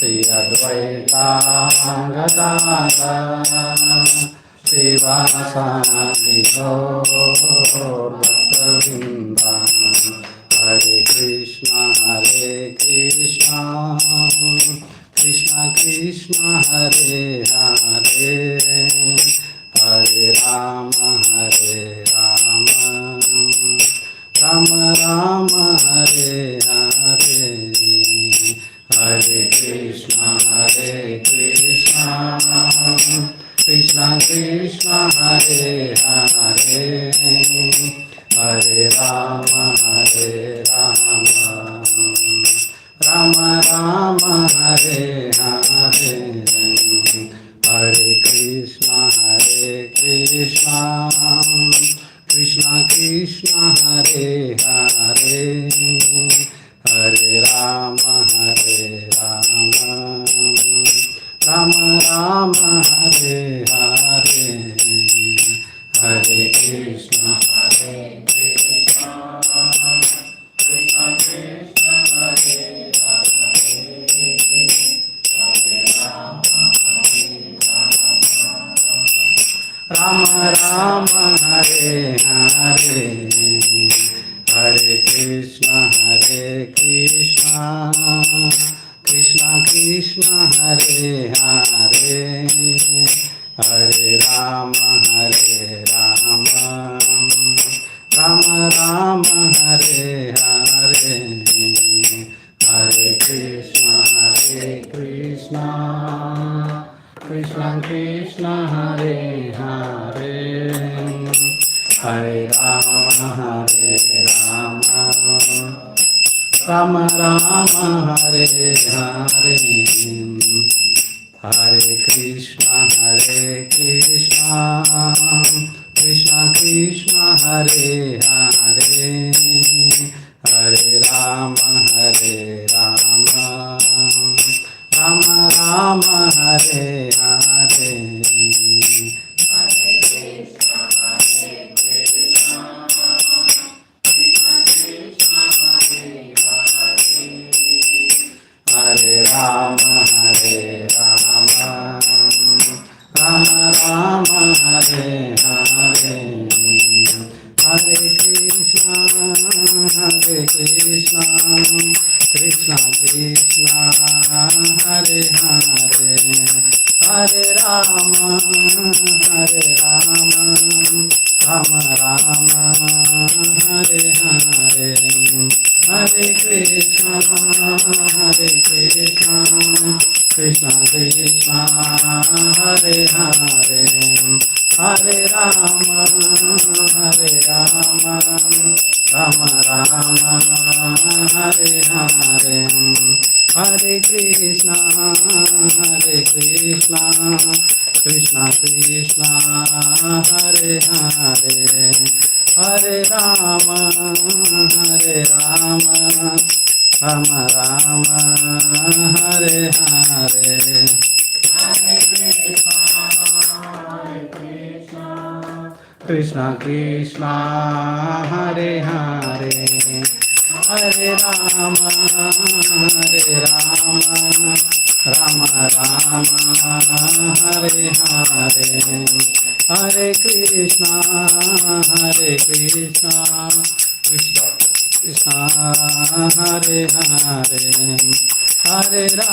Sri Advaita Gadadhara Srivasadi Gaur Bhaktavrinda Hare Krishna Krishna Krishna Hare Hare Hare Rama Rama Rama Hare Hare Hare Krishna Krishna Krishna Hare Hare Hare Rama Rama Rama Hare Hare Hare Krishna Krishna Krishna Hare Hare Hare Rama Rama Rama Hare Hare Hare Krishna Krishna Krishna Hare Rama Rama Hare Hare Hare Krishna Krishna Krishna Hare Hare Hare Rama Rama Rama Hare Hare Hare Krishna Krishna Krishna Hare Hare Hare Rama Rama Rama Hare Hare Hare Krishna Krishna Krishna Hare Hare Hare Rama Rama Rama Hare Hare Hare Rama Rama Rama Hare Hare Hare Krishna Krishna Krishna Hare Hare Hare Rama Rama Rama Hare Hare Hare Krishna Krishna Krishna Hare Hare Hare Rama Rama Rama Hare Hare Hare Krishna Krishna Krishna Hare Hare Hare Rama Rama Rama Hare Hare Krishna Krishna Hare Hare Hare Rama Rama Rama Hare Hare Hare Krishna Krishna Krishna Hare Hare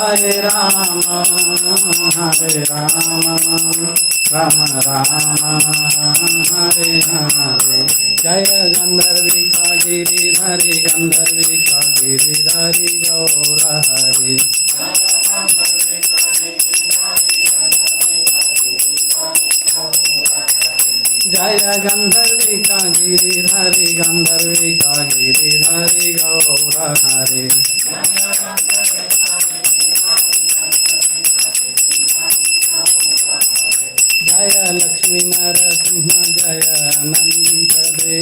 Hare Rama Rama Rama Hare Hare Hare Rama Rama Rama Hare Hare Jaya Gandharvika Giridhari Gandharvika Giridhari Gaura Hari Jaya Gandharvika Giridhari Gandharvika Giridhari Gaura Hari Jaya Lakshmi Narasimha Jaya Ananta De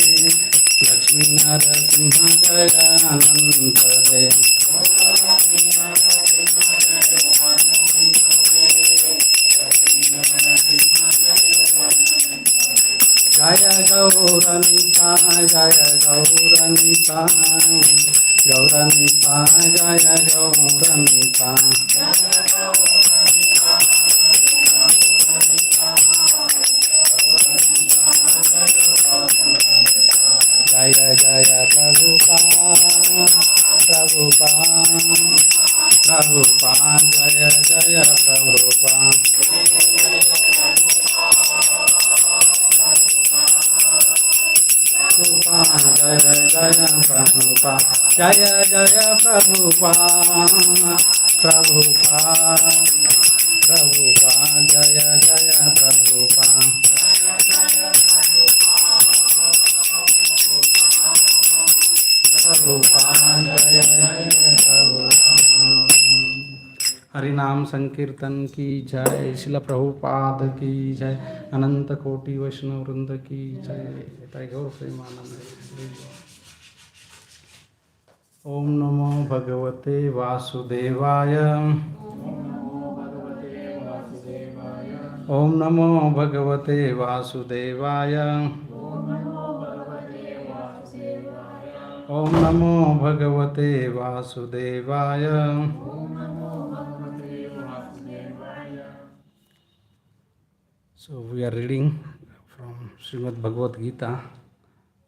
Lakshmi Narasimha Jaya Ananta De Jaya Gauranita, Jaya Gauranita, Gauranita, Jaya Gauranita. Jaya Jaya Prabhupada, Prabhupada, Prabhupada, Jaya Jaya Prabhupada. Jaya Jaya Prabhupada, Jaya Jaya Prabhupada, Prabhupada, Prabhupada, Jaya Jaya Prabhupada. Prabhupada, Jaya Jaya Prabhupada. Hari नाम संकीर्तन की जय, शिला प्रभुपाद की जय, अनंत कोटि वैष्णव वृंद की जय, जय गौर प्रेमानंद। ओम नमो भगवते वासुदेवाय, ओम नमो भगवते वासुदेवाय, ओम नमो भगवते वासुदेवाय। So we are reading from Srimad Bhagavad Gita,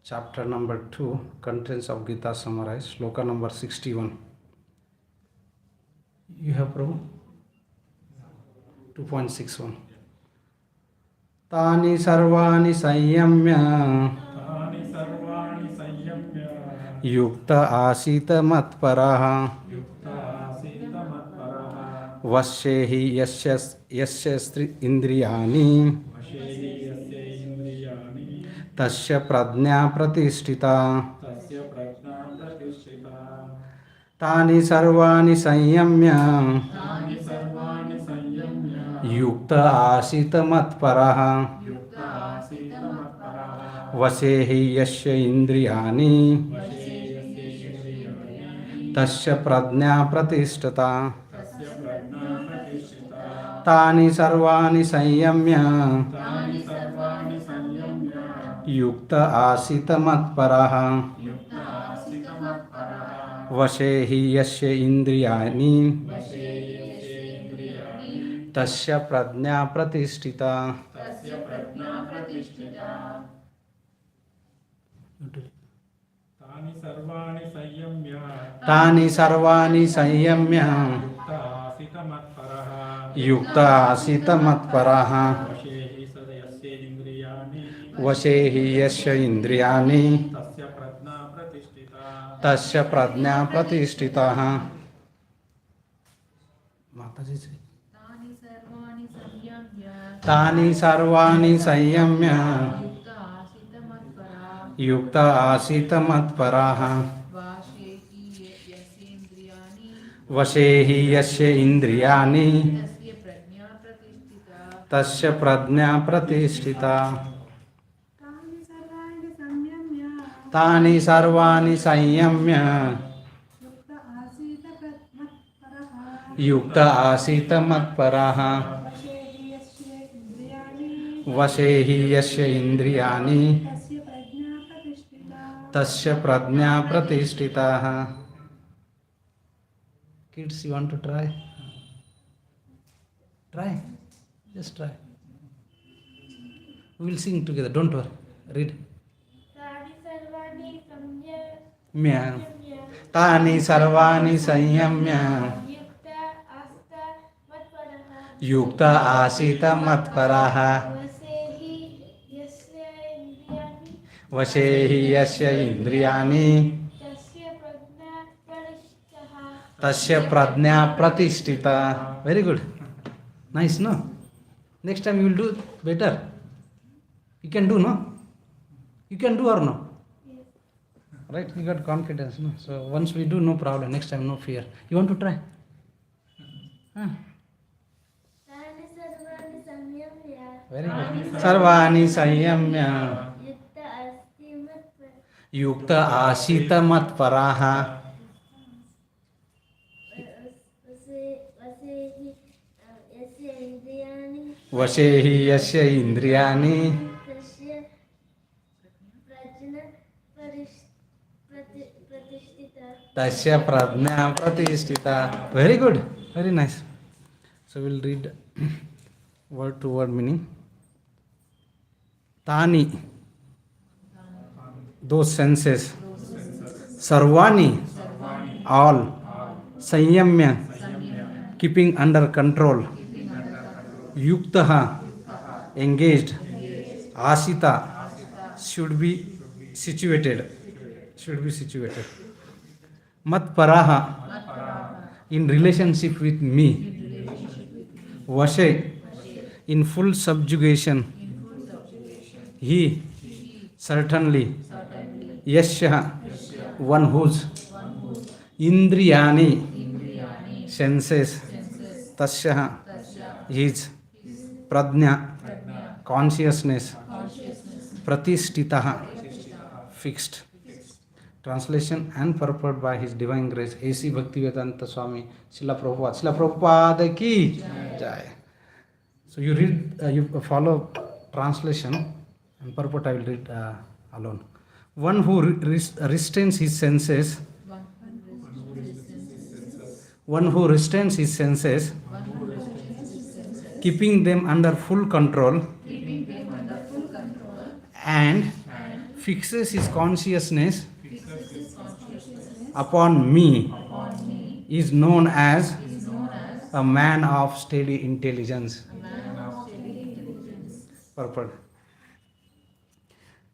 chapter number 2, contents of Gita summarized, sloka number 61. You have Prabhu? 2.61. Tani sarvani sanyamya yukta asita matparaha वश्येहि यस्य इंद्रियाणि तस्य प्रज्ञा प्रतिष्ठिता। तानि सर्वाणि संयम्य युक्त आसीत मत्परः वशेहि यस्य इंद्रियाणि तस्य प्रज्ञा प्रतिष्ठिता। तानि सर्वाणि संयम्य युक्त आसीत मत्परः वशे हि यस्य इंद्रियाणि तस्य प्रज्ञा प्रतिष्ठिता। तानि सर्वाणि संयम्य युक्त आसीत मत्परः वशे हि यस्य इंद्रियाणि तस्य प्रज्ञा प्रतिष्ठिता। माताजी से तानि सर्वाणि संयम्य युक्त आसीत मत्परः वशे हि यस्य इंद्रियाणि तस्य प्रज्ञा प्रतिष्ठिता। तानि सर्वाणि संयम्य युक्त आसीत मत्परः वशे हि यस्य इंद्रियाणि तस्य प्रज्ञा प्रतिष्ठिता। Kids, you want to try? Try. Just try. We will sing together. Don't worry. Read. तानि सर्वाणि संयम्य युक्त आसीत मत्परः वशे हि यस्य इंद्रियाणि तस्य प्रज्ञा प्रतिष्ठिता। Very good. Nice, no? Next time you will do better. You can do, no? You can do or no? Right? You got confidence, no? So once we do, no problem. Next time, no fear. You want to try? Very good. Sarvani sanyamya yukta asita matparaha वशे हि यस्य इंद्रियाणि तस्य प्रज्ञा प्रतिष्ठिता. Very good, very nice. So we'll read word to word meaning. Tani, those senses. Sarvani, all. Sanyamya, keeping under control. Yuktaha, engaged. Asita, should be situated. Mat paraha, in relationship with me. Vashe, in full subjugation. He, certainly. Yasha, one whose. Indriyani, senses. Tasya, his. Pradnya, consciousness. Pratishtitaha, fixed. Translation and purport by His Divine Grace A.C. Bhaktivedanta Swami Srila Prabhupada. Srila Prabhupada ki jai. So you read, you follow translation and purport. I will read alone. One who restrains his senses. Keeping them under full control. And fixes his consciousness upon me is known as a man of steady intelligence. Purport.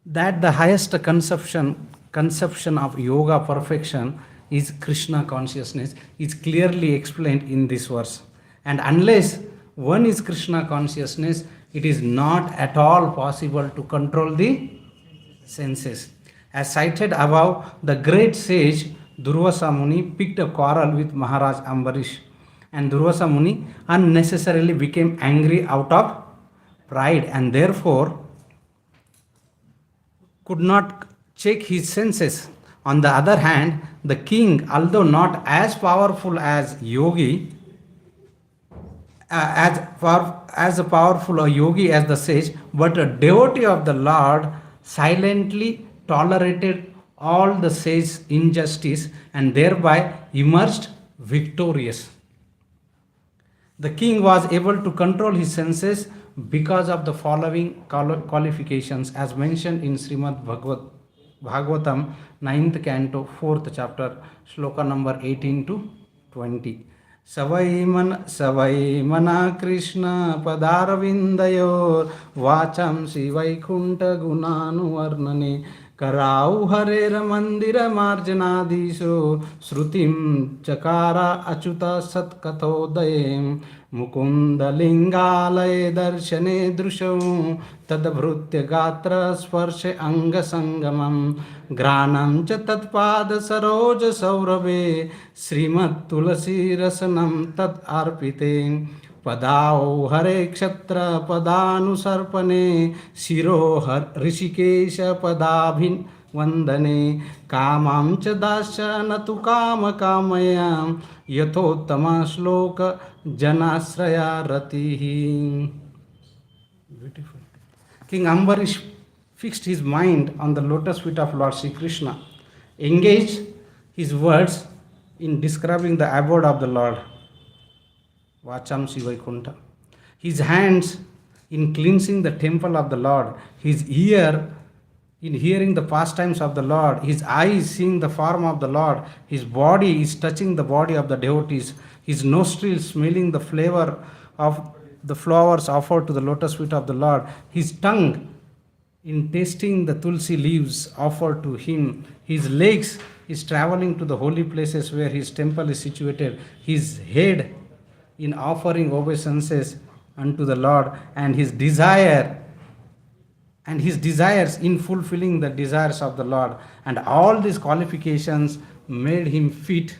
That the highest conception of yoga perfection is Krishna consciousness is clearly explained in this verse. And unless one is Krishna consciousness, it is not at all possible to control the senses. As cited above, the great sage Durvasa Muni picked a quarrel with Maharaj Ambarish, and Durvasa Muni unnecessarily became angry out of pride and therefore could not check his senses. On the other hand, the king, although not as powerful as yogi, as powerful a yogi as the sage, but a devotee of the Lord, silently tolerated all the sage's injustice and thereby emerged victorious. The king was able to control his senses because of the following qualifications as mentioned in Srimad Bhagavatam 9th canto 4th chapter shloka number 18 to 20. Savai mana Krishna padaravindayor vacham sivaikuntha gunanu varnane karau harera mandira marjanadisho shrutim chakara achuta satkathodayem mukunda lingalaye darshane drusham tadabhrutya gatra sparshe anga sangamam granam cha tatpad saroj saurabhe srimat tulasi rasanam tat arpite पदाओ हरे क्षत्र पदानुसर्पणे शिरो ऋषिकेश पदाभिन वंदने कामां च दास्य न तु काम कामयां यथोत्तम श्लोक जनाश्रया रतिः. Beautiful. King Ambarish fixed his mind on the lotus feet of Lord Sri Krishna, engaged his words in describing the abode of the Lord. Vacham Sivaikuntha. His hands in cleansing the temple of the Lord, his ear in hearing the pastimes of the Lord, his eyes seeing the form of the Lord, his body is touching the body of the devotees, his nostrils smelling the flavor of the flowers offered to the lotus feet of the Lord, his tongue in tasting the tulsi leaves offered to him, his legs is traveling to the holy places where his temple is situated, his head in offering obeisances unto the Lord, and his desires in fulfilling the desires of the Lord. And all these qualifications made him fit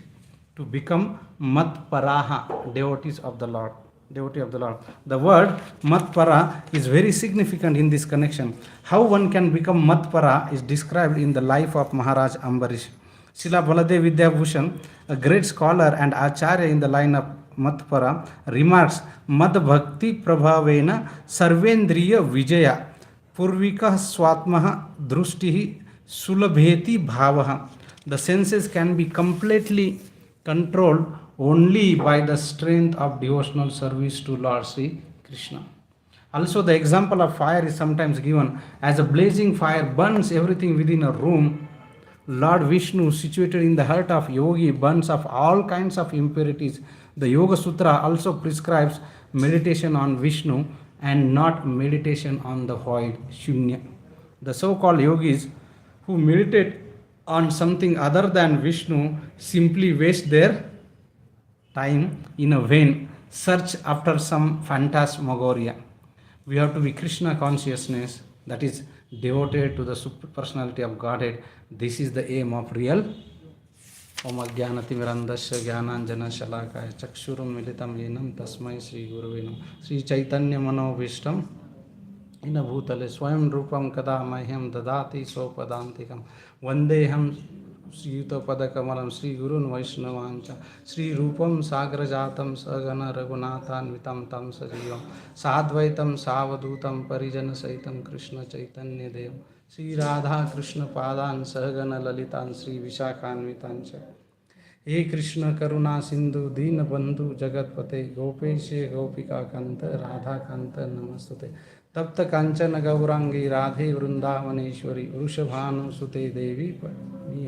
to become Matparaha, devotees of the Lord. Devotee of the Lord. The word Matpara is very significant in this connection. How one can become Matpara is described in the life of Maharaj Ambarish. Srila Baladev Vidyabhushan, a great scholar and acharya in the line of Matpara remarks, Mad Bhakti Prabhavena Sarvendriya Vijaya Purvika Swatmaha Drustihi Sulabheti Bhavaha. The senses can be completely controlled only by the strength of devotional service to Lord Sri Krishna. Also, the example of fire is sometimes given. As a blazing fire burns everything within a room, Lord Vishnu, situated in the heart of yogi, burns off all kinds of impurities. The Yoga Sutra also prescribes meditation on Vishnu and not meditation on the void, Shunya. The so-called yogis who meditate on something other than Vishnu simply waste their time in a vain search after some phantasmagoria. We have to be Krishna consciousness, that is devoted to the super personality of Godhead. This is the aim of real. Om Ajnanatimirandasya Jnananjana Shalakaya Chakshurum Militam Yenam Tasmai Sri Gurave Namah. Sri Chaitanya Manobhishtam Ina Bhutale Swayam Rupam Kada Mahyam Dadati Sopadantikam Vandeham Sri Yuta Padakamalam Sri Gurun Vaishnavancha Sri Rupam Sagrajatam Sagana Raghunathan Vitam Tam Sajivam Sadvaitam Savadutam Parijana Saitam Krishna Chaitanya Dev Sri Radha Krishna Padan Sagana Lalitan Sri Vishakhanvitancha He Krishna Karuna Sindhu Dina Bandhu Jagatpate Gopeshe Gopika Kanta Radha Kanta Namastute Tapta Kanchana Gaurangi Radhe Vrindavaneshwari Vrishabhanu Sute Devi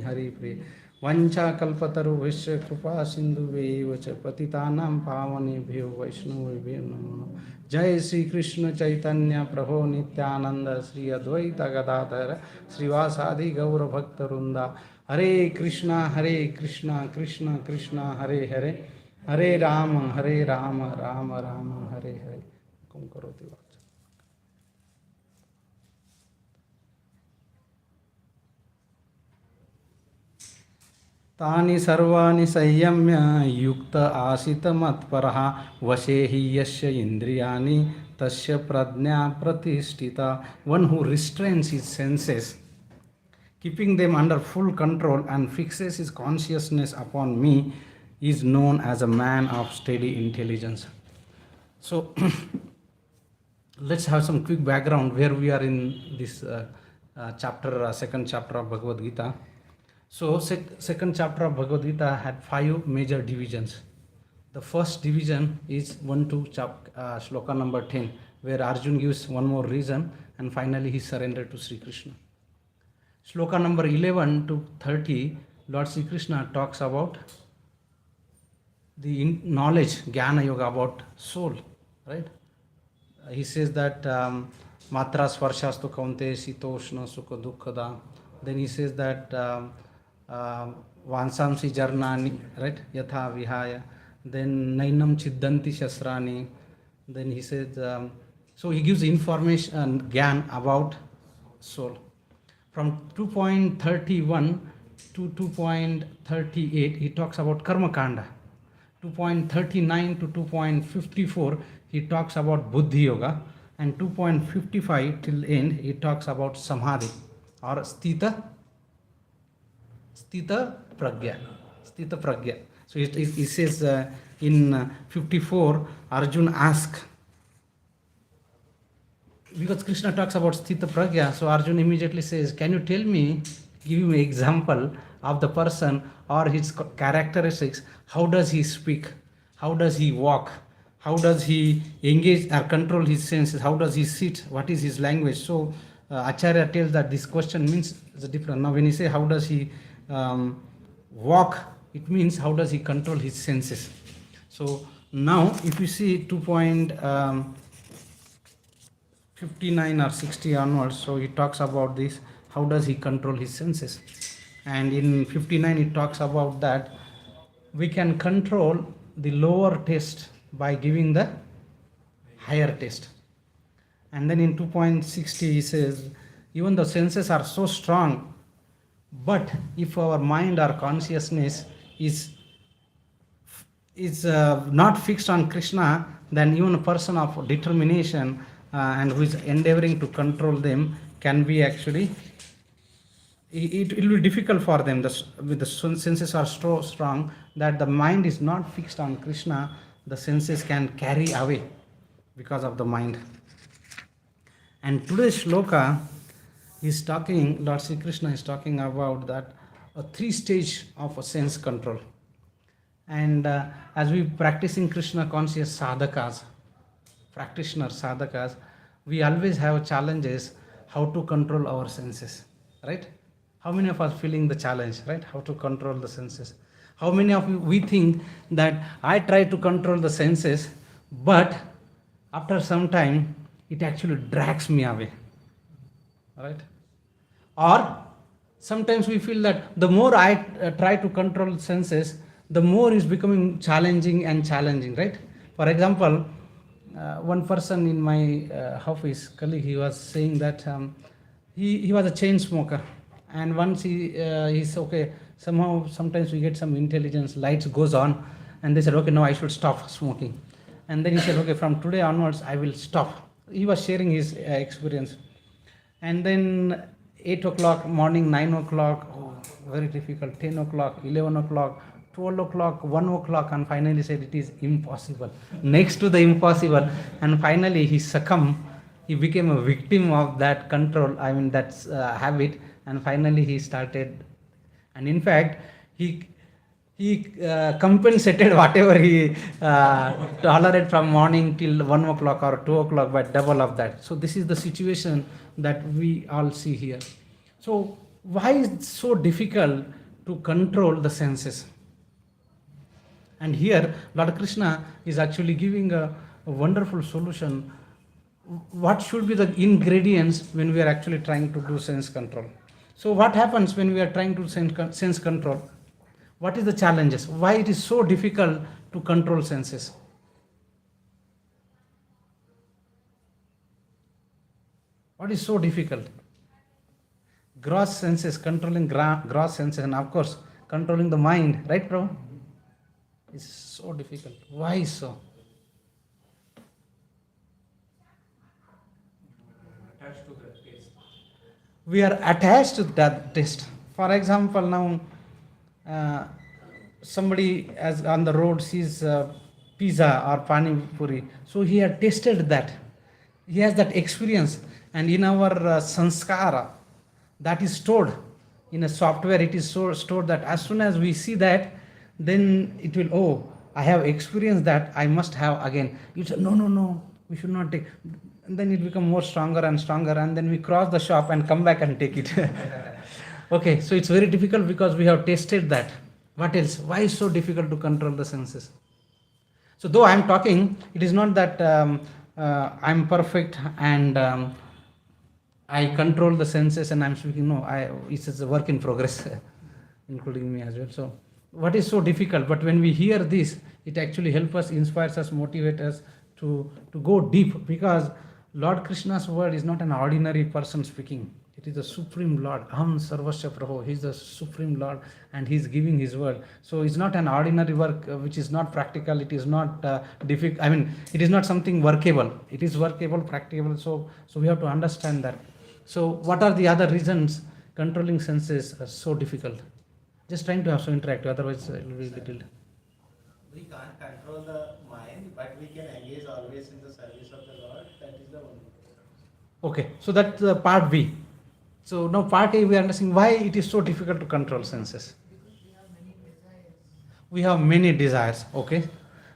Hari Pri Vancha Kalpataru Vishya Krupa Sindhu Vevacha Patitanam Pavani Bhyo Vaishnavi Namo Jai Sri Krishna Chaitanya Prabhu Nityananda Sri Advaita Gadadhara Srivasadi Gaura Bhakta Runda Hare Krishna Krishna Krishna Hare Hare Hare Rama Rama Rama Hare Hare Kum Karoti Vacha. तानि सर्वाणि संयम्य युक्त आसित मत्परः वशे हि यस्य इन्द्रियाणि तस्य प्रज्ञा प्रतिष्ठिता. One who restrains his senses, keeping them under full control and fixes his consciousness upon me, is known as a man of steady intelligence. So let's have some quick background where we are in this chapter, second chapter of Bhagavad Gita. So second chapter of Bhagavad Gita had 5 major divisions. The first division is 1 to shloka number 10, where Arjun gives one more reason and finally he surrendered to Sri Krishna. Shloka number 11 to 30, Lord Sri Krishna talks about the knowledge, Jnana Yoga, about soul, right? He says that Matra Svarshastu Kaunte Sitoshna Sukha Dukkhada. Then he says that Vansamsi Jarnani, right? Yatha Vihaya. Then Nainam Chiddanti Shasrani. Then he says, so he gives information, Gyan about soul. From 2.31 to 2.38, he talks about Karma Kanda. 2.39 to 2.54, he talks about Buddhi Yoga. And 2.55 till end, he talks about Samadhi or Sthita Pragya. So he says in 54, Arjun asks, because Krishna talks about Sthita Pragya, so Arjun immediately says, can you tell me, give me an example of the person or his characteristics? How does he speak? How does he walk? How does he engage or control his senses? How does he sit? What is his language? So Acharya tells that this question means the different. Now when he say how does he walk, it means how does he control his senses. So now if you see 2.59 or 60 onwards, so he talks about this, how does he control his senses. And in 59 he talks about that we can control the lower taste by giving the higher taste. And then in 2.60 he says, even the senses are so strong, but if our mind or consciousness is not fixed on Krishna, then even a person of determination and who is endeavoring to control them can be actually, it will be difficult for them. The senses are so strong that the mind is not fixed on Krishna, the senses can carry away because of the mind. And today's shloka is talking, Lord Sri Krishna is talking about that a 3 stage of a sense control. And as we practicing Krishna conscious sadhakas, practitioners sadhakas, we always have challenges how to control our senses, right? How many of us feeling the challenge, right? How to control the senses? How many of you we think that I try to control the senses, but after some time it actually drags me away, right? Or sometimes we feel that the more I try to control senses, the more is becoming challenging and challenging, right? For example, one person in my office colleague, he was saying that he was a chain smoker, and once he's okay, somehow sometimes we get some intelligence, lights goes on, and they said, okay, no, I should stop smoking. And then he said, okay, from today onwards I will stop. He was sharing his experience. And then 8 o'clock morning, 9 o'clock, oh, very difficult, 10 o'clock, 11 o'clock, 12 o'clock, 1 o'clock, and finally said it is impossible, next to the impossible. And finally he succumbed, he became a victim of that control, I mean that's habit, and finally he started. And in fact, he compensated whatever he tolerated from morning till 1 o'clock or 2 o'clock by double of that. So this is the situation that we all see here. So why is it so difficult to control the senses? And here Lord Krishna is actually giving a wonderful solution. What should be the ingredients when we are actually trying to do sense control? So what happens when we are trying to sense control? What is the challenges? Why it is so difficult to control senses? What is so difficult? Gross senses, controlling gross senses, and of course controlling the mind, right, Prabhu? It's so difficult. Why so? Attached to that taste. We are attached to that taste. For example, now somebody as on the road sees pizza or pani puri, so he had tasted that. He has that experience, and in our sanskara, that is stored in a software. It is so stored that as soon as we see that, then it will, oh, I have experienced that, I must have again. You say, no, we should not take. And then it becomes more stronger and stronger, and then we cross the shop and come back and take it. Okay, so it's very difficult because we have tasted that. What else? Why is so difficult to control the senses? So though I'm talking, it is not that I'm perfect and I control the senses and I'm speaking. No, it's a work in progress, including me as well. So what is so difficult? But when we hear this, it actually helps us, inspires us, motivates us to go deep, because Lord Krishna's word is not an ordinary person speaking. It is the Supreme Lord. Aham Sarvasya Prabhu. He is the Supreme Lord and He is giving His word. So it's not an ordinary work which is not practical. It is not difficult. I mean, it is not something workable. It is workable, practicable. So we have to understand that. So what are the other reasons controlling senses are so difficult? Just trying to have so interactive. Otherwise, it will be little. We can't control the mind, but we can engage always in the service of the Lord. That is the only. Okay, so that's part B. So now part A, we are understanding why it is so difficult to control senses. Because we have many desires. We have many desires, okay?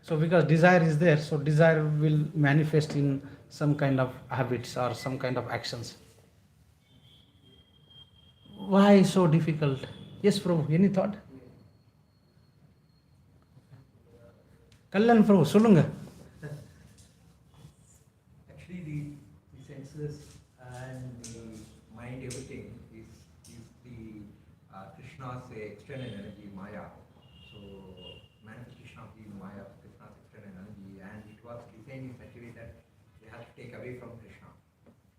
So because desire is there, so desire will manifest in some kind of habits or some kind of actions. Why so difficult? Yes, Prabhu, any thought? Kalyan Prabhu, solunga. Actually, the senses and the mind, everything is the Krishna's external energy, Maya. So, manifestation of the Maya, Krishna's external energy, and it was designed in such a way that we have to take away from Krishna,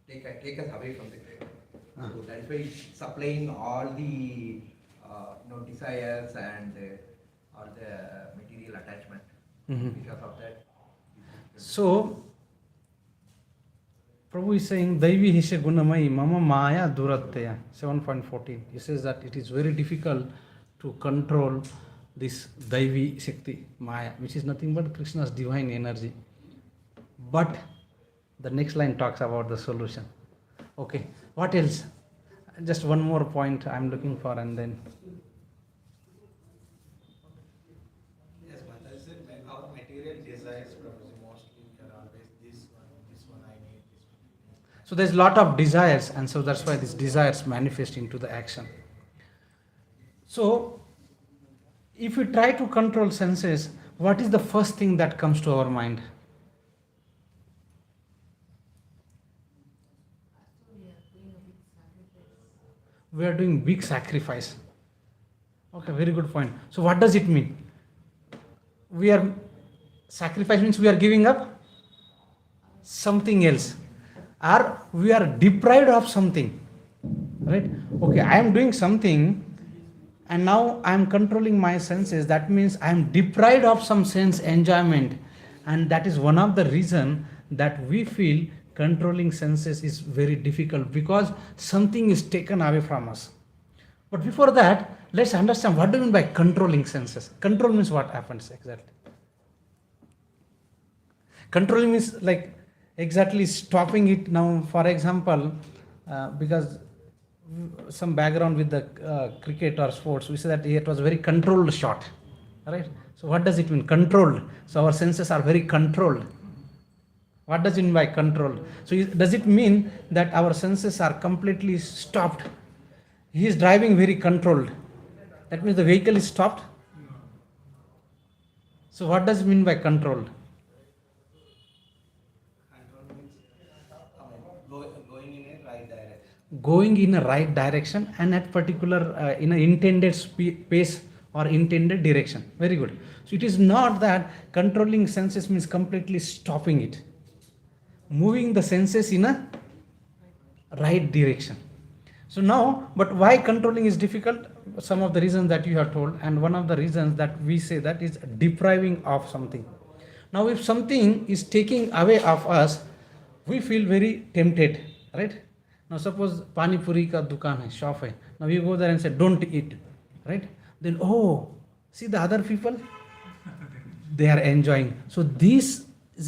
take us away from the Krishna. So that is why it's supplying all the desires and all the material attachment. Because of that. So, Prabhu is saying, Daivi Hishe Gunamai Mama Maya Duratya, 7.14. He says that it is very difficult to control this Daivi Shakti, Maya, which is nothing but Krishna's divine energy. But the next line talks about the solution. Okay, what else? Just one more point I'm looking for, and then. Yes, Mata, is it our material desires, Prabhuji, mostly we are always this one I need, this one I need. So there's a lot of desires, and so that's why these desires manifest into the action. So, if we try to control senses, what is the first thing that comes to our mind? We are doing big sacrifice. Okay, very good point. So, what does it mean? Sacrifice means we are giving up something else, or we are deprived of something, right? Okay, I am doing something, and now I am controlling my senses. That means I am deprived of some sense enjoyment, and that is one of the reason that we feel controlling senses is very difficult, because something is taken away from us. But before that, let's understand what do you mean by controlling senses. Control means what happens exactly. Controlling means like exactly stopping it. Now, for example, because some background with the cricket or sports, we say that it was a very controlled shot, right? So what does it mean, controlled? So our senses are very controlled. What does it mean by controlled? So does it mean that our senses are completely stopped? He is driving very controlled. That means the vehicle is stopped. So what does it mean by controlled? Control means going in a right direction. Going in a right direction, and at particular in an intended pace or intended direction. Very good. So it is not that controlling senses means completely stopping it. Moving the senses in a right direction. So now, but why controlling is difficult? Some of the reasons that you have told, and one of the reasons that we say that is depriving of something. Now, if something is taking away of us, we feel very tempted, right? Now, suppose pani puri ka dukan hai, shop hai. Now you go there and say, don't eat, right? Then, oh, see the other people, they are enjoying. So this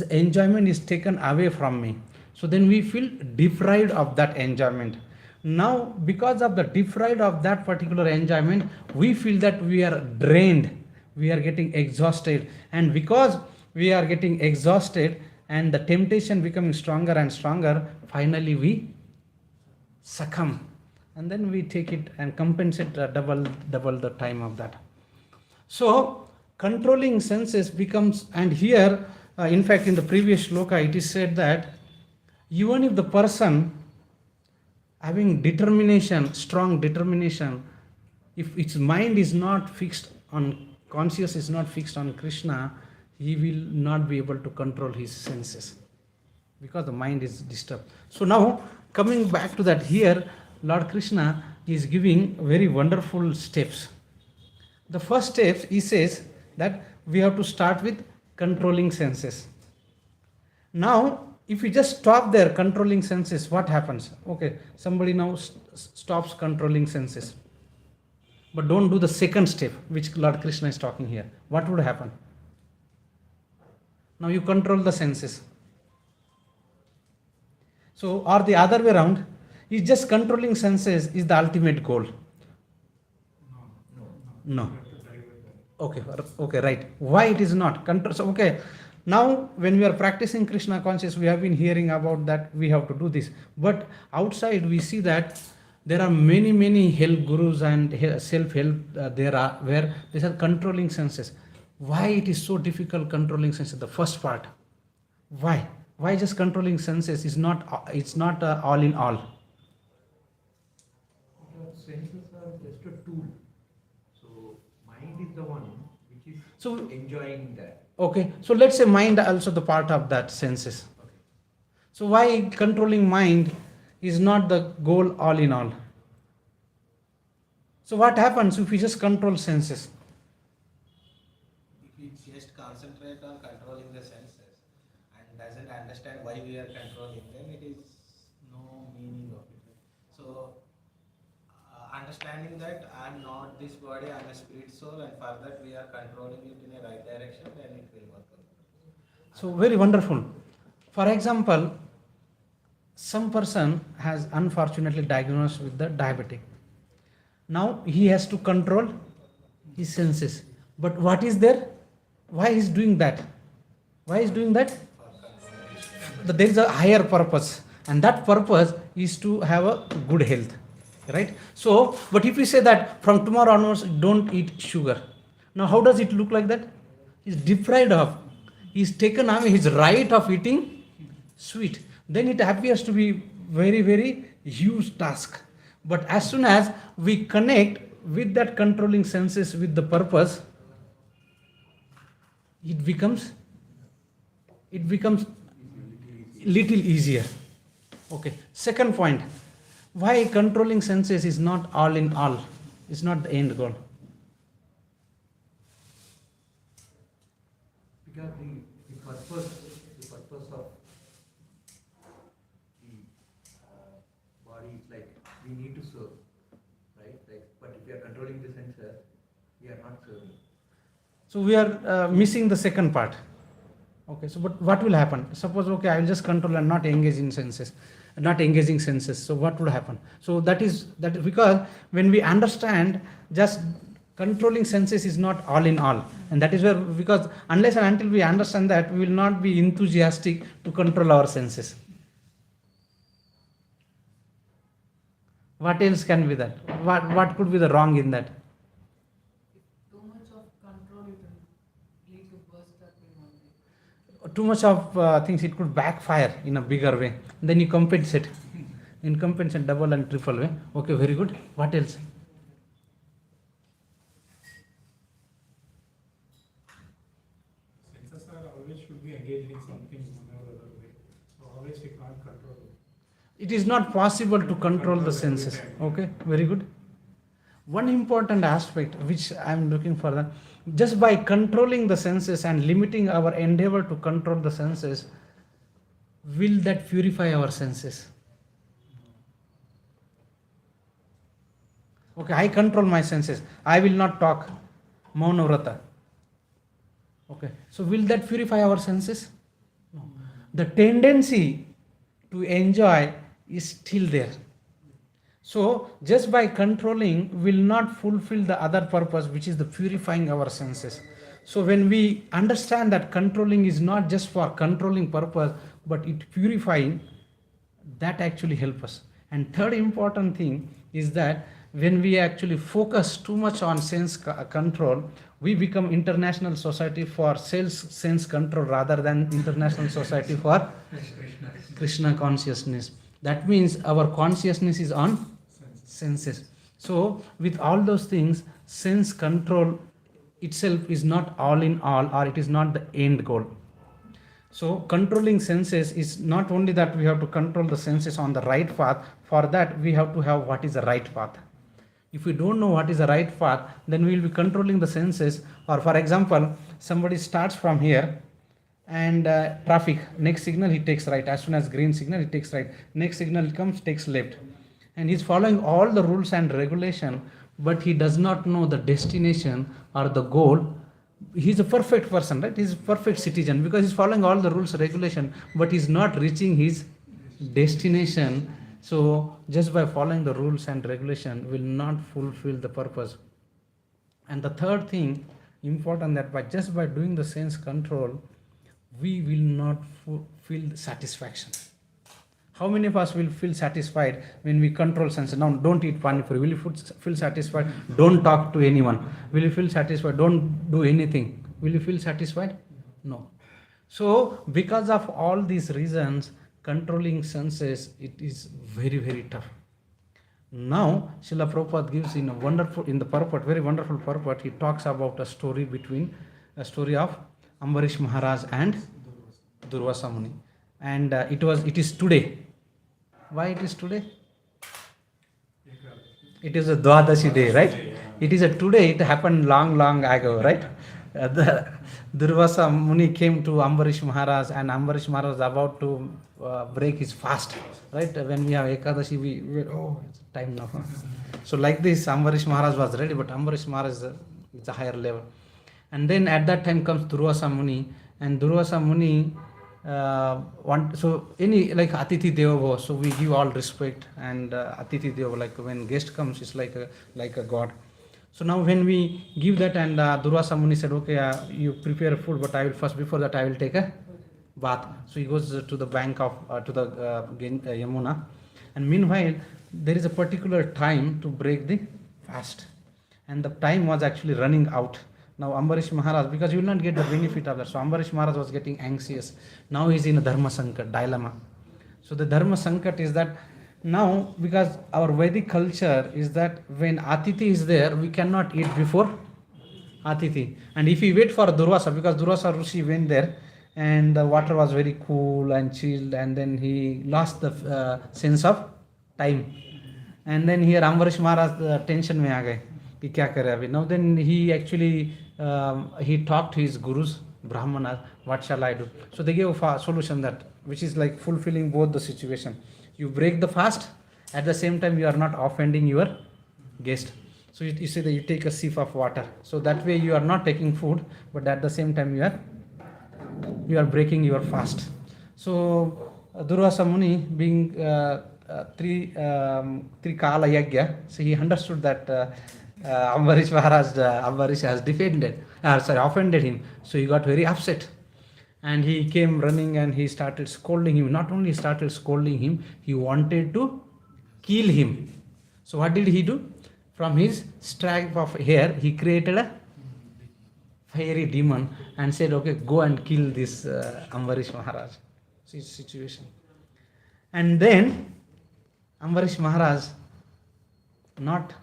enjoyment is taken away from me. So then we feel deprived of that enjoyment. Now, because of the deprived of that particular enjoyment, we feel that we are drained, we are getting exhausted, and because we are getting exhausted and the temptation becoming stronger and stronger, finally we succumb, and then we take it and compensate double the time of that. So controlling senses becomes, and here in fact in the previous shloka it is said that even if the person having determination, strong determination, if its mind is not fixed on, conscious is not fixed on Krishna, he will not be able to control his senses, because the mind is disturbed. So now coming back to that, here Lord Krishna is giving very wonderful steps. The first step, he says that we have to start with controlling senses. Now if we just stop there, controlling senses, what happens? Okay, somebody now stops controlling senses, but don't do the second step which Lord Krishna is talking here. What would happen? Now you control the senses. So, or the other way around, is just controlling senses is the ultimate goal? No. Okay, right. Why it is not? So, okay, now when we are practicing Krishna consciousness, we have been hearing about that we have to do this. But outside we see that there are many help gurus and self-help there are where they are controlling senses. Why it is so difficult controlling senses? The first part. Why? Why just controlling senses is not? It's not all in all. Because senses are just a tool. So mind is the one which is So enjoying that. okay, so let's say mind also the part of that senses. Okay. So why controlling mind is not the goal all in all? So what happens if we just control senses? If we just concentrate on controlling the senses and doesn't understand why we are controlling them, it is no meaning of it. So understanding that I'm not this body, I'm a spirit soul, and for that we are controlling it in a right direction, then it will work out. So very wonderful. For example, some person has unfortunately diagnosed with the diabetic. Now he has to control his senses. But what is there? Why is doing that? Why is doing that? There is a higher purpose, and that purpose is to have a good health, right? So, but if we say that from tomorrow onwards, don't eat sugar. Now, how does it look like that? He's deprived of, he's taken away his right of eating sweet. Then it appears to be very, very huge task. But as soon as we connect with that controlling senses with the purpose, it becomes little easier. Okay. Second point, why controlling senses is not all in all, is not the end goal. Because the purpose of the body is like we need to serve, right? Like, but if we are controlling the senses, we are not serving. So we are missing the second part. Okay, so but what will happen? Suppose, okay, I will just control and not engage in senses, not engaging senses. So what would happen? So that is because when we understand just controlling senses is not all in all, and that is where, because unless and until we understand that, we will not be enthusiastic to control our senses. What else can be that? What could be the wrong in that? Too much of control, it will lead to burst up in one day. Too much of things, it could backfire in a bigger way. Then you compensate. In compensate double and triple way. Okay, very good. What else? Senses are always should be engaged in something one or other way. So always we can't control it. It is not possible to control the senses. Okay, very good. One important aspect which I am looking for, that just by controlling the senses and limiting our endeavor to control the senses, will that purify our senses? Okay, I control my senses. I will not talk. Mauna Vrata. Okay, so will that purify our senses? No. The tendency to enjoy is still there. So just by controlling will not fulfill the other purpose, which is the purifying our senses. So when we understand that controlling is not just for controlling purpose, but it purifying, that actually helps us. And third important thing is that when we actually focus too much on sense control, we become International Society for Sense Control rather than International Society for Krishna Consciousness. That means our consciousness is on senses. So with all those things, sense control itself is not all in all, or it is not the end goal. So controlling senses is not only that we have to control the senses on the right path. For that we have to have what is the right path. If we don't know what is the right path, then we will be controlling the senses. Or for example, somebody starts from here and traffic, next signal he takes right. As soon as green signal he takes right. Next signal comes, takes left. And he's following all the rules and regulation, but he does not know the destination or the goal. He's a perfect person, right? He's a perfect citizen because he's following all the rules and regulation, but he's not reaching his destination. So just by following the rules and regulation will not fulfill the purpose. And the third thing important, that just by doing the sense control, we will not feel satisfaction. How many of us will feel satisfied when we control senses? Now, don't eat pani puri. Will you feel satisfied? Don't talk to anyone. Will you feel satisfied? Don't do anything. Will you feel satisfied? No. So, because of all these reasons, controlling senses, it is very, very tough. Now, Srila Prabhupada gives in the purport, very wonderful purport, he talks about a story of Ambarish Maharaj and Durvasa Muni. And it is today. Why it is today? It is a Dwadashi day, right? It is a today, it happened long ago, right? the Durvasa Muni came to Ambarish Maharaj, and Ambarish Maharaj was about to break his fast. Right? When we have Ekadashi, oh, it's time now. So like this, Ambarish Maharaj was ready, but Ambarish Maharaj is a higher level. And then at that time comes Durvasa Muni, and Durvasa Muni so any like Atithi Deva Bhava, so we give all respect, and Atithi Deva, like when guest comes, it's like a god. So now when we give that, and Durvasa Muni said, okay, you prepare food, but I will first, before that I will take a bath. So he goes to the bank of, to the Yamuna, and meanwhile there is a particular time to break the fast, and the time was actually running out. Now Ambarish Maharaj, because you will not get the benefit of that, so Ambarish Maharaj was getting anxious. Now he is in a Dharma Sankat, dilemma. So the Dharma Sankat is that now, because our Vedic culture is that when Atithi is there, we cannot eat before Atithi. And if we wait for Durvasa, because Durvasa Rishi went there and the water was very cool and chilled, and then he lost the sense of time. And then here Ambarish Maharaj tension mein aa gaye ki kya kare abhi. Now then he actually he talked to his gurus, Brahmanas, what shall I do? So they gave a solution that, which is like fulfilling both the situation. You break the fast, at the same time you are not offending your guest. So you say that you take a sip of water. So that way you are not taking food, but at the same time you are breaking your fast. So Durvasa Muni, being three Kala Yagya, so he understood that Ambarish Maharaj, Ambarish has offended him. So he got very upset. And he came running and he started scolding him. Not only started scolding him, he wanted to kill him. So what did he do? From his strap of hair, he created a fiery demon and said, okay, go and kill this Ambarish Maharaj. See the situation. And then Ambarish Maharaj, not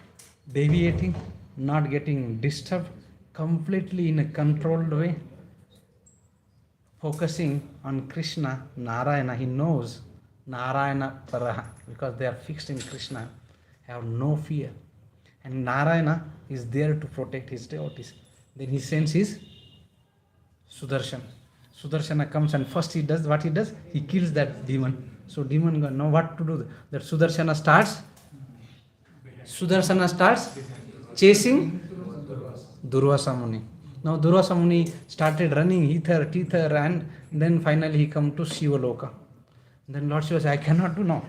deviating, not getting disturbed, completely in a controlled way, focusing on Krishna, Narayana. He knows Narayana Paraha, because they are fixed in Krishna, have no fear. And Narayana is there to protect his devotees. Then he sends his Sudarshan. Sudarshana comes, and first he does what he does, he kills that demon. So demon know what to do. That Sudarshana starts chasing Durvasa Muni. Now Durvasa Muni started running hither, thither, and then finally he come to Shivaloka. Then Lord Shiva said, I cannot do now.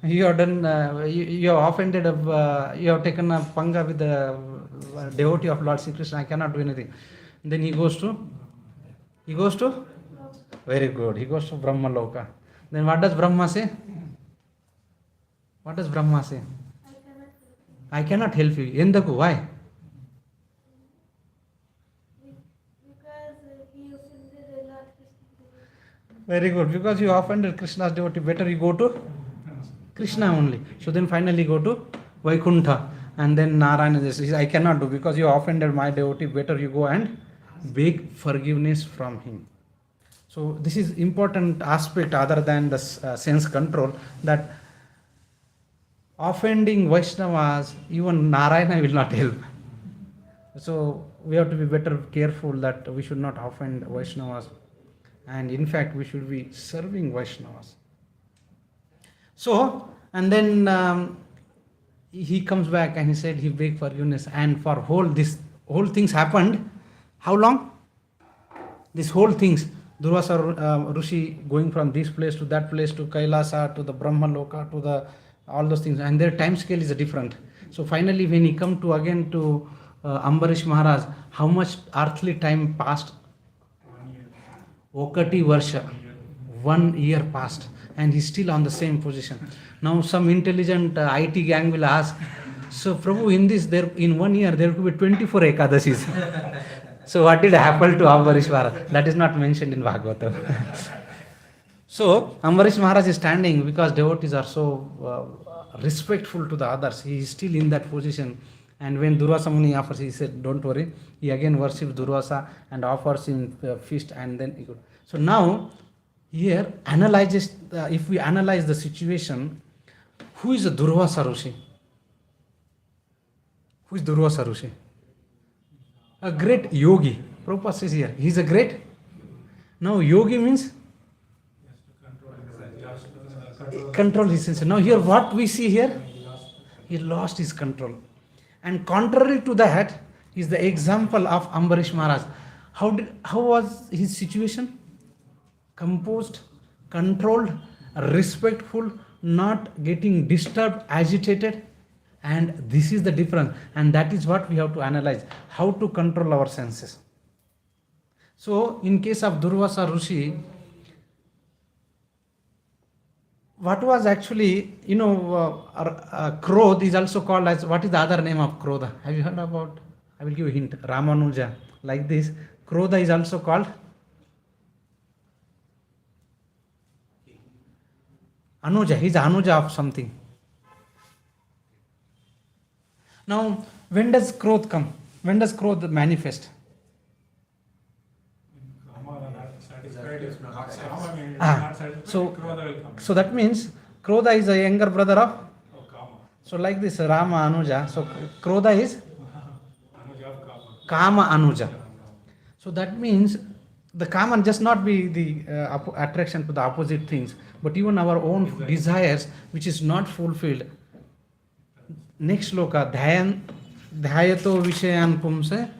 You have done, you have offended, you have taken a panga with the devotee of Lord Sri Krishna, I cannot do anything. Then he goes to, very good, he goes to Brahma Loka. Then what does Brahma say? What does Brahma say? I cannot help you. Endaku, why? Very good. Because you offended Krishna's devotee, better you go to Krishna only. So then finally go to Vaikuntha. And then Narayana says, I cannot do, because you offended my devotee, better you go and beg forgiveness from him. So this is important aspect other than the sense control, that offending Vaishnavas, even Narayana will not help. So we have to be better careful that we should not offend Vaishnavas. And in fact, we should be serving Vaishnavas. So, and then he comes back and he said he begged forgiveness. And for whole things happened. How long? This whole things, Durvasa Rishi going from this place to that place to Kailasa to the Brahma Loka to the all those things, and their time scale is different. So finally, when he come to again to Ambarish Maharaj, how much earthly time passed? 1 year. Okati Varsha, 1 year passed, and he's still on the same position. Now some intelligent IT gang will ask, so Prabhu, in 1 year there could be 24 Ekadashis. So what did happen to Ambarish Maharaj? That is not mentioned in Bhagavatam. So Ambarish Maharaj is standing because devotees are so respectful to the others. He is still in that position. And when Durvasa Muni offers, he said, don't worry. He again worships Durvasa and offers him feast, and then he goes. So now here analyzes, if we analyze the situation, who is a Durvasa Rishi? Who is Durvasa Rishi? A great yogi. Prabhupada says here, he is a great. Now yogi means Yes, to control his lost control. control his senses. Now here what we see here, He lost. he lost his control. And contrary to that is the example of Ambarish Maharaj. How was his situation? Composed, controlled, respectful, not getting disturbed, agitated. And this is the difference. And that is what we have to analyze. How to control our senses. So in case of Durvasa Rishi, what was actually, Krodha is also called as, what is the other name of Krodha? Have you heard about? I will give you a hint. Ramanuja. Like this. Krodha is also called Anuja. He is Anuja of something. Now, when does Krodha come? When does Krodha manifest? Kama are not satisfied. Is not Ah, Kama means Ah, not satisfied. so- Krodha will come. So that means Krodha is a younger brother of. Oh, Kama. So like this Rama Anuja. So Krodha is Anuja of Kama. Kama Anuja. So that means the Kama just not be the attraction to the opposite things, but even our own desires which is not fulfilled. Next sloka, dhyato vishayan pumse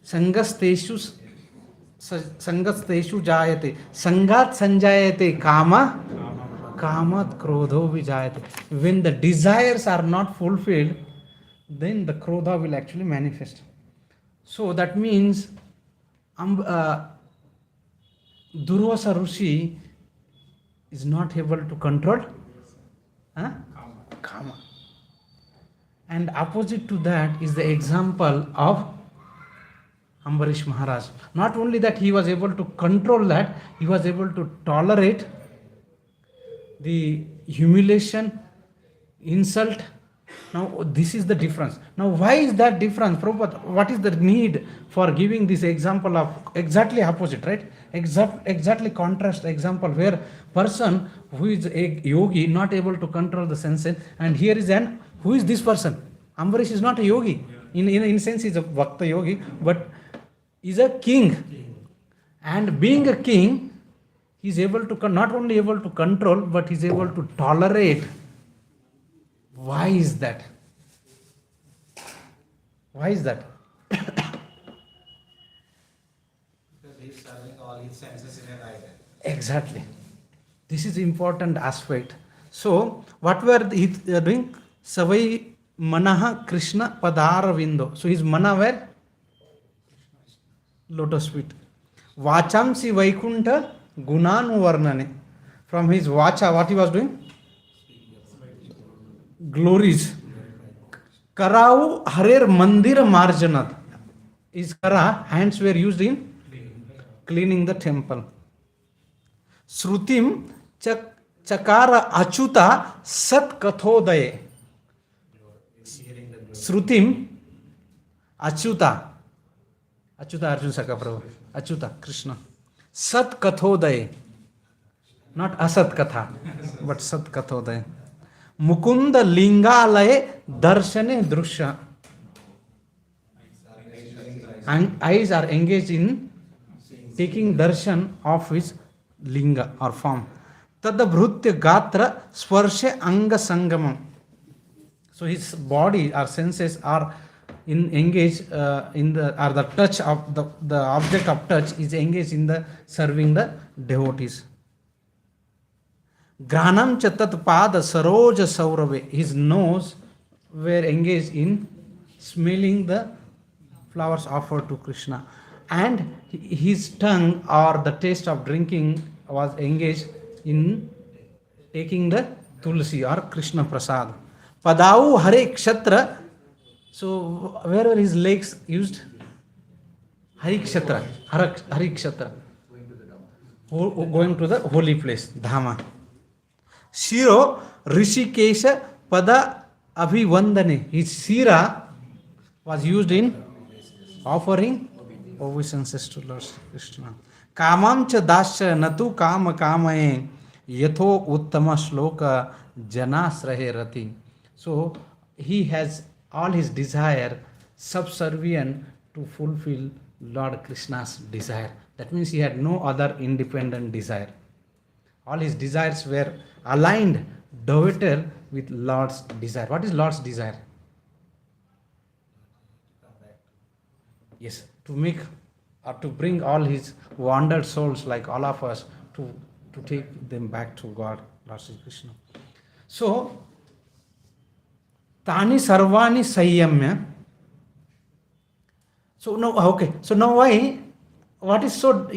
sangasteshu jayate sangat sanjayate kama kamat krodho vijayate. When the desires are not fulfilled, then the krodha will actually manifest. So that means Durvasa Rishi is not able to control Kama. And opposite to that is the example of Ambarish Maharaj. Not only that he was able to control that, he was able to tolerate the humiliation, insult. Now this is the difference. Now why is that difference? Prabhupada, what is the need for giving this example of exactly opposite, right? Exactly contrast example where person who is a yogi not able to control the senses, and here is an, who is this person? Ambarish is not a yogi. In sense he is a Bhakta yogi, but is a king. And being a king, he is able to not only able to control, but he is able to tolerate. Why is that? Why is that? Because he's serving all his senses in a right way. Exactly. This is important aspect. So, what were he doing? Savai manaha Krishna padara vindo. So, his mana where? Lotus feet. Vachamsi vaikunta gunanu varnane. From his vacha, what he was doing? Glories. Karau harer mandir marjanat. His kara, hands were used in cleaning the temple. Shrutim chakara achuta sat kathodaye. Shrutim achuta. Achuta Arjun Saka Prabhu. Achuta Krishna. Sat kathodaye. Not asat katha, but sat kathodaye. Mukunda lingalaye darshane drusha. Eyes are engaged in taking darshan of his linga or form. Tadabhrutya gatra swarshe anga sangamam. So his body or senses are engaged in the touch of the object of touch is engaged in the serving the devotees. Granam chatat pada saroja saurave. His nose were engaged in smelling the flowers offered to Krishna. And his tongue or the taste of drinking was engaged in taking the tulsi or Krishna prasad. Padau hare kshatra. So where were his legs used? Hari kshatra. Hari kshatra. Going to the holy place, Dhama. Shiro Rishikesha Pada Abhivandane. His Shira was used in offering obeisances to Lord Krishna. Kamam cha dasya natu kama kamaye yatho uttama shloka janasrahe rati. So he has all his desire subservient to fulfill Lord Krishna's desire. That means he had no other independent desire. All his desires were aligned, dovetail with Lord's desire. What is Lord's desire? Come back to Yes, to make or to bring all his wandered souls like all of us to take them back to God, Lord Sri Krishna. So, Tani Sarvani Sayyamya. So now, okay. So now what is so,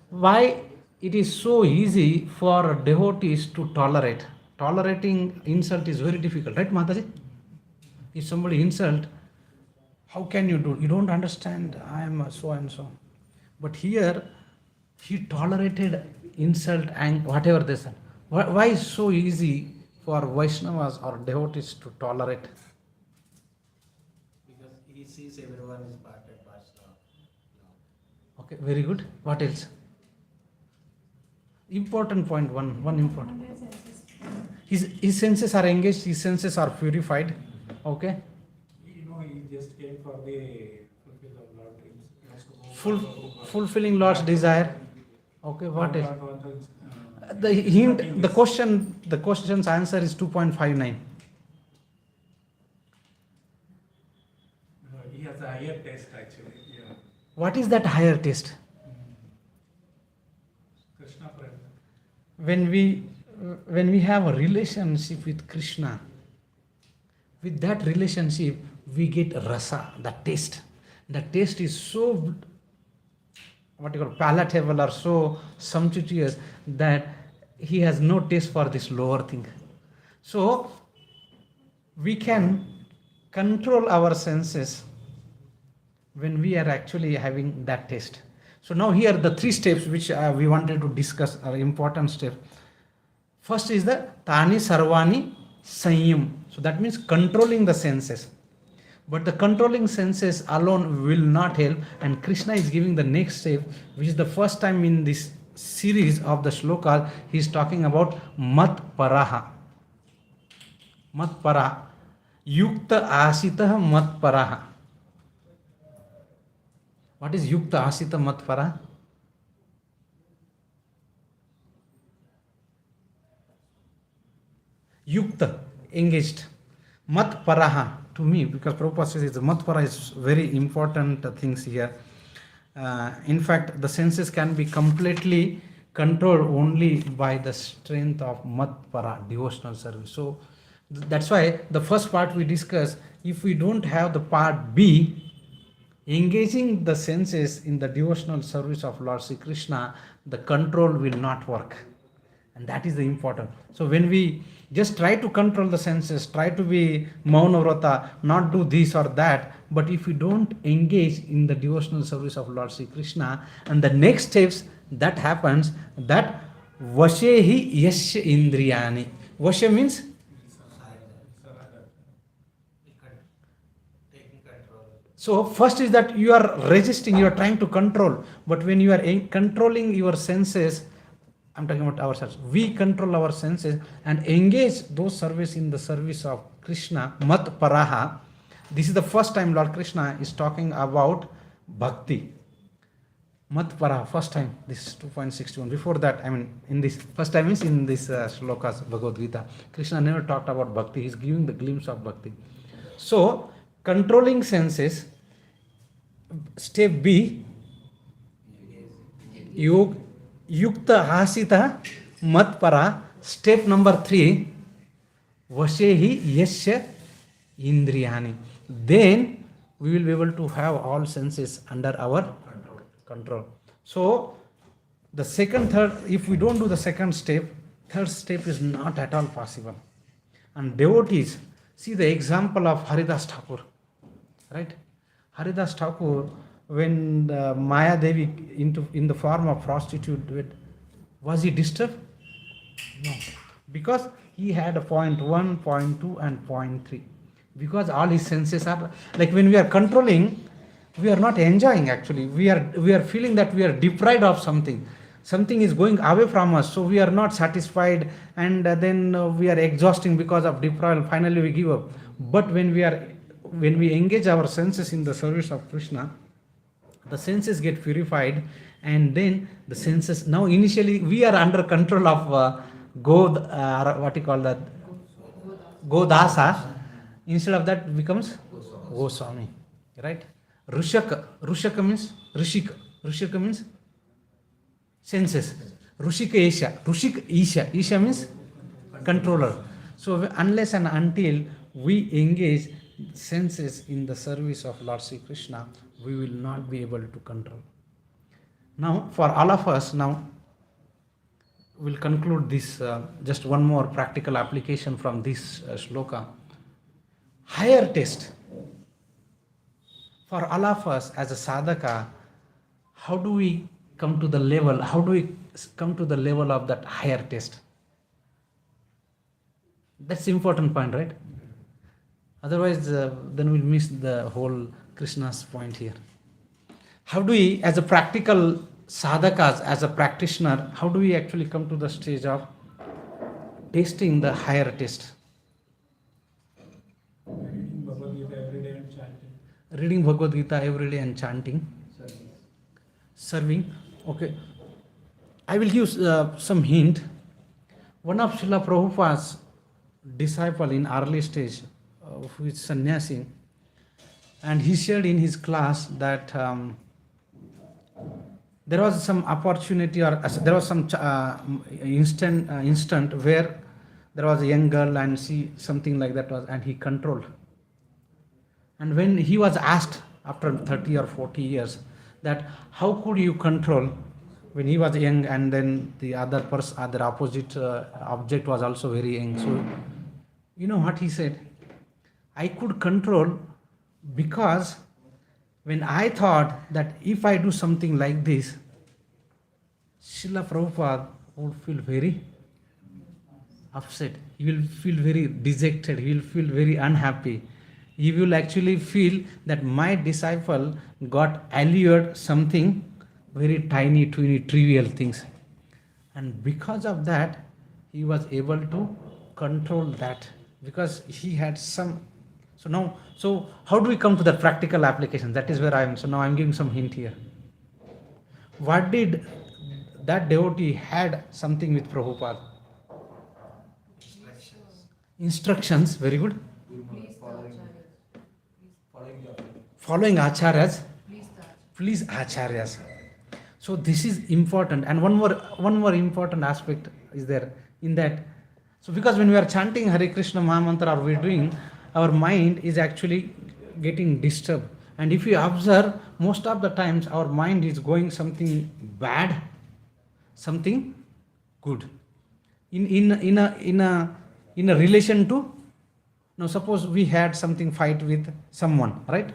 why it is so easy for devotees to tolerate? Tolerating insult is very difficult, right, Mataji? If somebody insult, how can you do? You don't understand, I am so and so. But here, he tolerated insult and whatever they said. Why is so easy for Vaishnavas or devotees to tolerate? because he sees everyone is part and parcel of Okay, very good. What else? Important point, one important. His senses are engaged, his senses are purified. Okay? You know, he just came for the fulfill of Lord dreams. He has to go Fulfilling Lord's desire. Okay, what else? The hint, the question's answer is 2.59. He has a higher taste actually. Yeah. What is that higher taste? Krishna Prem. When we have a relationship with Krishna, with that relationship we get rasa, the taste. The taste is so palatable or so sumptuous that he has no taste for this lower thing. So we can control our senses when we are actually having that taste. So now here the three steps which we wanted to discuss are important steps. First is the Tani Sarvani Sanyam. So that means controlling the senses. But the controlling senses alone will not help, and Krishna is giving the next step, which is the first time in this series of the shlokas he is talking about Mat Paraha. Mat Paraha. Yukta Asita Mat Paraha. What is Yukta Asita Mat Paraha? Yukta, engaged. Mat Paraha, to me, because Prabhupada says Mat Paraha is very important things here. In fact, the senses can be completely controlled only by the strength of Mat Para, devotional service. So that's why the first part we discussed, if we don't have the part B, engaging the senses in the devotional service of Lord Sri Krishna, the control will not work. And that is the important. So when we just try to control the senses, try to be Mauna Vrata, not do this or that, but if we don't engage in the devotional service of Lord Sri Krishna, and the next steps that happens, that Vashehi Yasya Indriyani. Vasya means taking control. so first is that you are resisting, you are trying to control, but when you are controlling your senses, I'm talking about ourselves, we control our senses and engage those service in the service of Krishna, Mat Paraha. This is the first time Lord Krishna is talking about bhakti. Mat Paraha, first time, this is 2.61. Before that, in this, first time is in this shlokas, Bhagavad Gita. Krishna never talked about bhakti, he's giving the glimpse of bhakti. So, controlling senses, step B, Yukta Hasita Mat Para. Step number 3, Vashehi Yasya Indriyani. Then we will be able to have all senses under our control. So the second, third, if we don't do the second step, third step is not at all possible. And devotees, see the example of Haridas Thakur, right? Haridas Thakur, when Maya Devi in the form of prostitute, was he disturbed? No, because he had a point 1, point 2 and point 3. Because all his senses are, like when we are controlling, we are not enjoying actually. We are feeling that we are deprived of something. Something is going away from us, so we are not satisfied, and then we are exhausting because of deprivation. Finally we give up. But when we engage our senses in the service of Krishna, The senses get purified, and then the senses. Now, initially, we are under control of what you call that? Godasa. Instead of that, becomes Goswami. Right? Rushaka. Rushaka means Rishika. Rushika means senses. Rushika Isha. Rushika Isha. Isha means controller. So unless and until we engage senses in the service of Lord Sri Krishna, we will not be able to control. Now, for all of us, now we'll conclude this. Just one more practical application from this shloka. Higher test. For all of us as a sadhaka, how do we come to the level? How do we come to the level of that higher test? That's the important point, right? Otherwise, then we'll miss the whole Krishna's point here. How do we, as a practical sadhakas, as a practitioner, how do we actually come to the stage of tasting the higher taste? Reading Bhagavad Gita every day and chanting. Reading Bhagavad Gita every day and chanting. Serving. Okay. I will give some hint. One of Srila Prabhupada's disciple in early stage, who is sannyasi, and he shared in his class that there was some opportunity, or there was some instant where there was a young girl and she something like that was, and he controlled. And when he was asked after 30 or 40 years that how could you control when he was young, and then the other opposite object was also very young. So you know what he said? I could control because when I thought that if I do something like this, Srila Prabhupada would feel very upset. He will feel very dejected. He will feel very unhappy. He will actually feel that my disciple got allured something very tiny, trivial things. And because of that, he was able to control that, because he had some. So how do we come to the practical application? That is where I am. So now I am giving some hint here. What did that devotee had something with Prabhupada? Instructions. Very good. Please the acharyas. Following acharyas. Please the acharyas. Please acharyas. So this is important. And one more important aspect is there in that. So because when we are chanting Hare Krishna Mahamantra, or we are doing, our mind is actually getting disturbed. And if you observe, most of the times our mind is going something bad, something good. In a relation to, now suppose we had something fight with someone, right?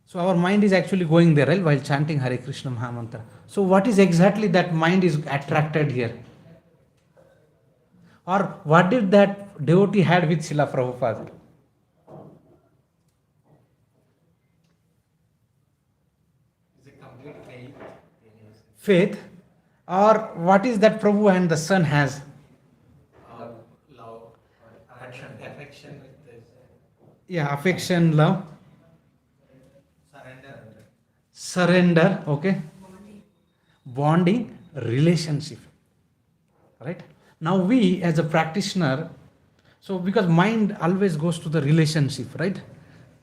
So our mind is actually going there, right, while chanting Hare Krishna Mahamantra. So what is exactly that mind is attracted here? Or what did that devotee had with Srila Prabhupada? Is a complete faith in his Faith. Or what is that Prabhu and the son has? love, affection with this Yeah, affection, love, surrender, okay? Bonding, relationship. Right? Now we as a practitioner, so because mind always goes to the relationship, right?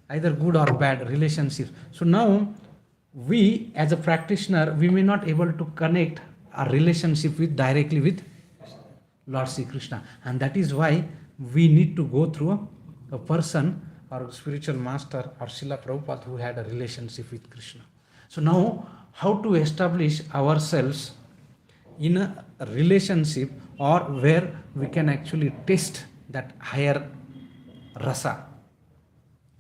Either good or bad relationship. So now we as a practitioner, we may not able to connect our relationship directly with Lord Sri Krishna. And that is why we need to go through a person or spiritual master or Srila Prabhupada who had a relationship with Krishna. So now how to establish ourselves in a relationship, or where we can actually taste that higher rasa.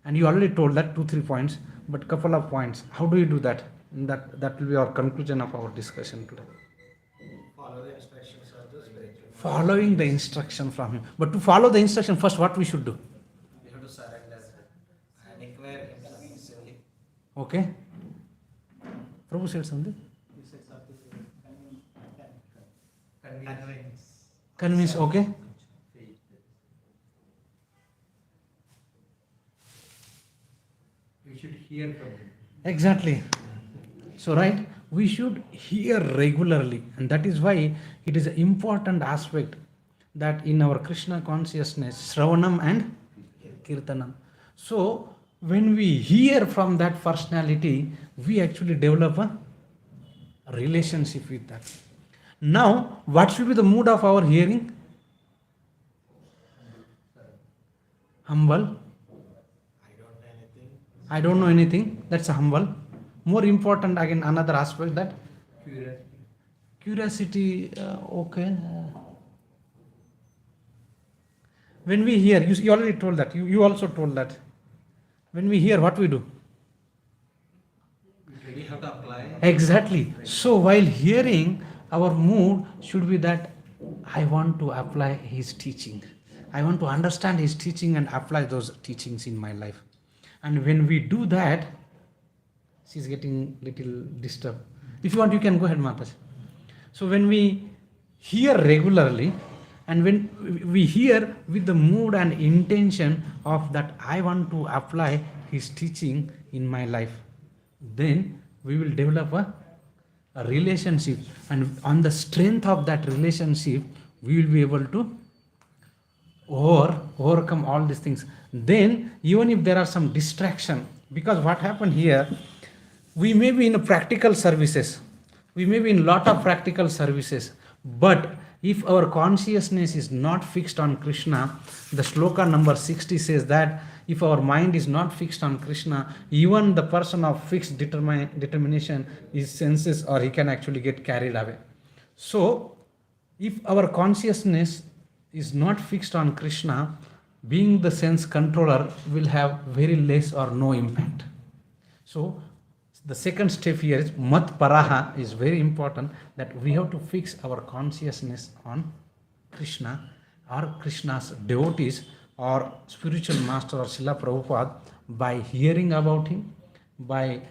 And you already told that 2-3 points, but couple of points. How do you do that? And that will be our conclusion of our discussion today. follow the instructions of the spiritual. Following the instruction from him. But to follow the instruction, first what we should do? We have to surrender and inquire him sincerely. Okay? Prabhu said something? Convince, okay? We should hear from him. Exactly. So, right, we should hear regularly, and that is why it is an important aspect that in our Krishna consciousness, Shravanam and Kirtanam. So, when we hear from that personality, we actually develop a relationship with that. Now, what should be the mood of our hearing? Humble. I don't know anything. I don't know anything. That's a humble. More important, again, another aspect that curiosity. Okay. When we hear, you already told that. You also told that. When we hear, what we do? We have to apply. Exactly. So while hearing, our mood should be that I want to apply his teaching. I want to understand his teaching and apply those teachings in my life. And when we do that, she's getting little disturbed. If you want, you can go ahead, Mataji. So when we hear regularly, and when we hear with the mood and intention of that I want to apply his teaching in my life, then we will develop a relationship, and on the strength of that relationship we will be able to overcome all these things. Then even if there are some distraction, because what happened here, we may be in a practical services, we may be in lot of practical services, but if our consciousness is not fixed on Krishna, the shloka number 60 says that if our mind is not fixed on Krishna, even the person of fixed determination, his senses, or he can actually get carried away. So if our consciousness is not fixed on Krishna, being the sense controller will have very less or no impact. So the second step here is mat paraha is very important, that we have to fix our consciousness on Krishna or Krishna's devotees or spiritual master or Srila Prabhupada by hearing about him, by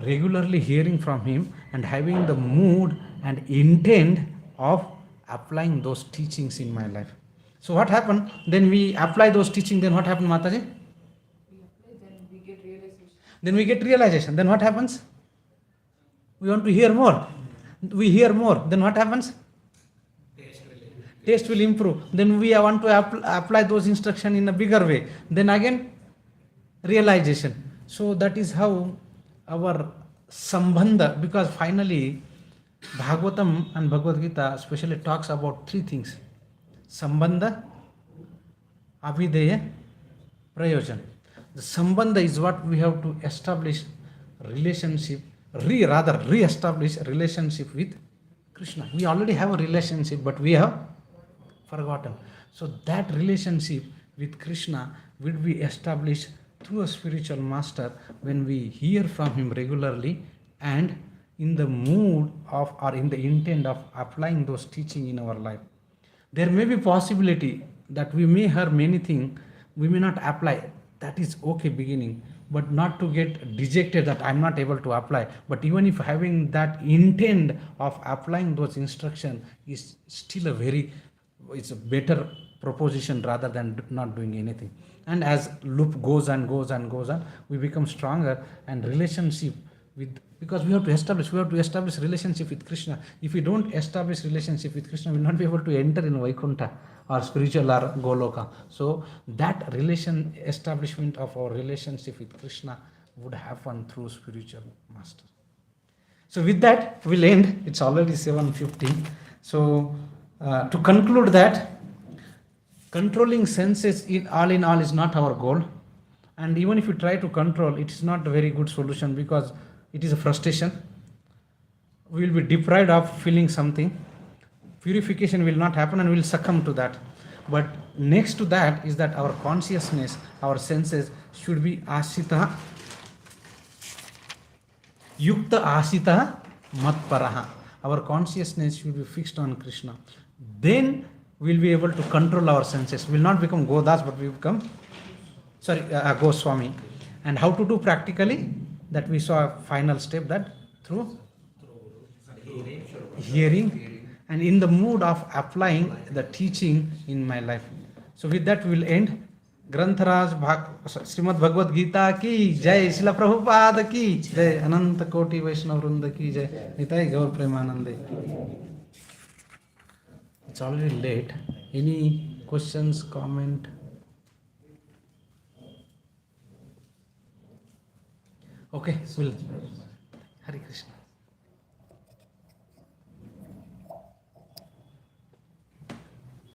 regularly hearing from him and having the mood and intent of applying those teachings in my life. So what happened? Then we apply those teachings, then what happened, Mataji? We apply, then we get realization. Then we get realization. Then what happens? We want to hear more. We hear more. Then what happens? Taste will improve. Then we want to apply those instructions in a bigger way. Then again, realization. So that is how our sambandha, because finally Bhagavatam and Bhagavad Gita especially talks about three things: sambandha, abhideya, prayojan. The sambandha is what we have to establish relationship, re-establish relationship with Krishna. We already have a relationship, but we have forgotten. So that relationship with Krishna will be established through a spiritual master when we hear from him regularly and in the mood of or in the intent of applying those teaching in our life. There may be possibility that we may hear many things, we may not apply. That is okay beginning, but not to get dejected that I'm not able to apply. But even if having that intent of applying those instructions is still it's a better proposition rather than not doing anything. And as loop goes on, we become stronger and relationship with, because we have to establish relationship with Krishna. If we don't establish relationship with Krishna, we will not be able to enter in Vaikuntha or spiritual or Goloka. So that establishment of our relationship with Krishna would happen through spiritual master. So with that, we'll end. It's already 7:50. So to conclude that, controlling senses in all is not our goal. And even if you try to control, it is not a very good solution because it is a frustration. We will be deprived of feeling something. Purification will not happen and we will succumb to that. But next to that is that our consciousness, our senses should be asita, yukta asita matparaha. Our consciousness should be fixed on Krishna. Then we will be able to control our senses. We will not become Godas, but we become Goswami. And how to do practically? That we saw a final step, that through hearing and in the mood of applying the teaching in my life. So with that we will end. ग्रंथराज Shrimad Bhagavad Gita की जय, शिला प्रभुपाद की जय, अनंत कोटि वैष्णव वृंद की जय, निताई गौर प्रेमानंदे. It's already late. Any questions, comment? Okay, we'll. Hare Krishna.